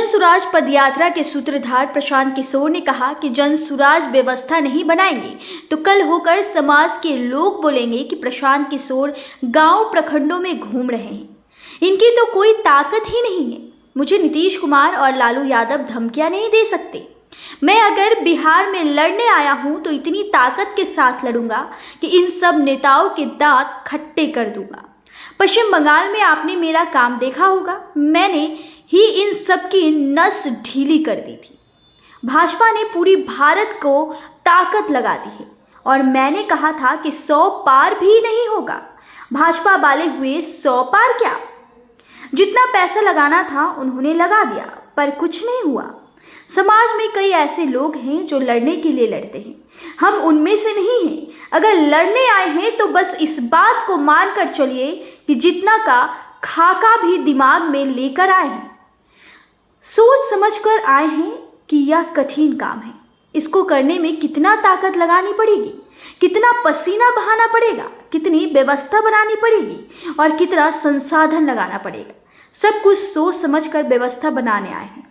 जन सुराज पदयात्रा के सूत्रधार प्रशांत किशोर ने कहा कि जन सुराज व्यवस्था नहीं बनाएंगे तो कल होकर समाज के लोग बोलेंगे कि प्रशांत किशोर गांव प्रखंडों में घूम रहे हैं, इनकी तो कोई ताकत ही नहीं है। मुझे नीतीश कुमार और लालू यादव धमकियां नहीं दे सकते। मैं अगर बिहार में लड़ने आया हूं तो इतनी ताकत के साथ लड़ूंगा कि इन सब नेताओं के दांत खट्टे कर दूंगा। पश्चिम बंगाल में आपने मेरा काम देखा होगा, मैंने ही इन सब की नस ढीली कर दी थी। भाजपा ने पूरी भारत को ताकत लगा दी है और मैंने कहा था कि 100 पार भी नहीं होगा। भाजपा वाले हुए 100 पार क्या? जितना पैसा लगाना था उन्होंने लगा दिया पर कुछ नहीं हुआ। समाज में कई ऐसे लोग हैं जो लड़ने के लिए लड़ते हैं, हम उनमें से नहीं हैं। अगर लड़ने आए हैं तो बस इस बात को मानकर चलिए कि जितना का खाका भी दिमाग में लेकर आए हैं, सोच समझकर आए हैं कि यह कठिन काम है। इसको करने में कितना ताकत लगानी पड़ेगी, कितना पसीना बहाना पड़ेगा, कितनी व्यवस्था बनानी पड़ेगी और कितना संसाधन लगाना पड़ेगा। सब कुछ सोच समझकर व्यवस्था बनाने आए हैं।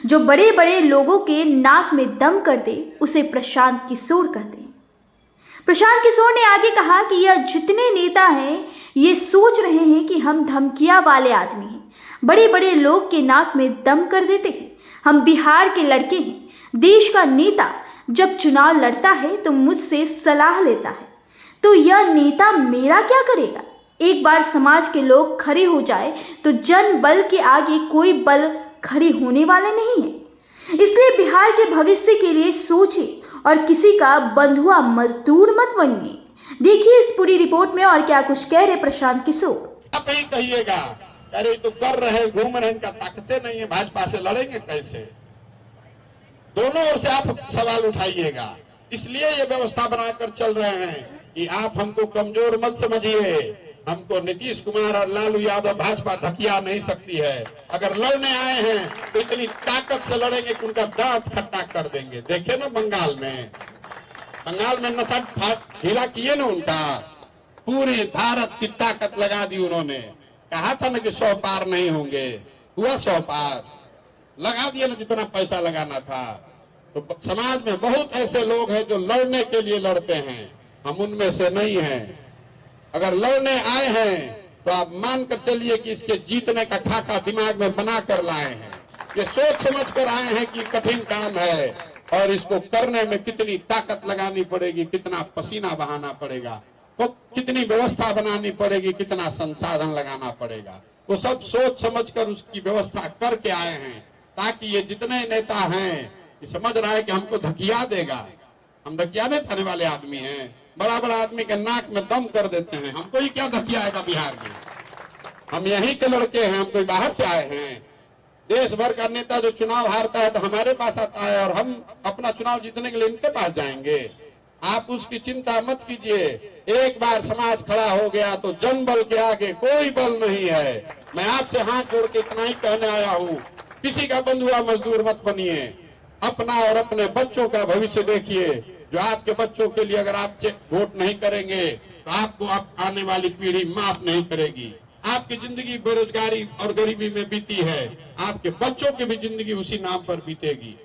जो बड़े बड़े लोगों के नाक में दम कर दे उसे प्रशांत किशोर कहते हैं। प्रशांत किशोर ने आगे कहा कि यह जितने नेता हैं ये सोच रहे हैं कि हम धमकिया वाले आदमी हैं, बड़े बड़े लोग के नाक में दम कर देते हैं। हम बिहार के लड़के हैं। देश का नेता जब चुनाव लड़ता है तो मुझसे सलाह लेता है, तो यह नेता मेरा क्या करेगा? एक बार समाज के लोग खड़े हो जाए तो जन बल के आगे कोई बल खड़े होने वाले नहीं है। इसलिए बिहार के भविष्य के लिए सोचिए और किसी का बंधुआ मजदूर मत बनिए। देखिए इस पूरी रिपोर्ट में और क्या कुछ कह रहे प्रशांत किशोर। आप ही कहिएगा अरे तो कर रहे घूम रहे, इनका ताकतें नहीं है, भाजपा से लड़ेंगे कैसे? दोनों ओर से आप सवाल उठाइएगा। इसलिए ये व्यवस्था बनाकर चल रहे हैं कि आप हमको कमजोर मत समझिए। हमको नीतीश कुमार और लालू यादव भाजपा धकिया नहीं सकती है। अगर लड़ने आए हैं तो इतनी ताकत से लड़ेंगे कि उनका दांत खट्टा कर देंगे। देखे ना बंगाल में नशा ढीला किए ना उनका, पूरी भारत की ताकत लगा दी उन्होंने। कहा था ना कि 100 पार नहीं होंगे, हुआ 100 पार, लगा दिया ना जितना पैसा लगाना था। तो समाज में बहुत ऐसे लोग हैं जो लड़ने के लिए लड़ते हैं, हम उनमें से नहीं हैं। अगर लड़ने आए हैं तो आप मानकर चलिए कि इसके जीतने का खाका दिमाग में बना कर लाए हैं। ये सोच समझ कर आए हैं कि कठिन काम है और इसको करने में कितनी ताकत लगानी पड़ेगी, कितना पसीना बहाना पड़ेगा, तो कितनी व्यवस्था बनानी पड़ेगी, कितना संसाधन लगाना पड़ेगा। वो सब सोच समझ कर उसकी व्यवस्था करके आए हैं ताकि ये जितने नेता हैं ये समझ रहा है कि हमको धकिया देगा। हम धकियाने थाने वाले आदमी हैं, बड़ा बड़ा आदमी के नाक में दम कर देते हैं। हमको ही क्या धकियाएगा बिहार में? हम यहीं के लड़के हैं, हम कोई बाहर से आए हैं। देश भर का नेता जो चुनाव हारता है तो हमारे पास आता है और हम अपना चुनाव जीतने के लिए इनके पास जाएंगे। आप उसकी चिंता मत कीजिए। एक बार समाज खड़ा हो गया तो जन बल के आगे कोई बल नहीं है। मैं आपसे हाथ जोड़ के इतना ही कहने आया हूँ, किसी का बंधुआ मजदूर मत बनिए। अपना और अपने बच्चों का भविष्य देखिए। जो आपके बच्चों के लिए अगर आप वोट नहीं करेंगे तो आपको आने वाली पीढ़ी माफ नहीं करेगी। आपकी जिंदगी बेरोजगारी और गरीबी में बीती है, आपके बच्चों की भी जिंदगी उसी नाम पर बीतेगी।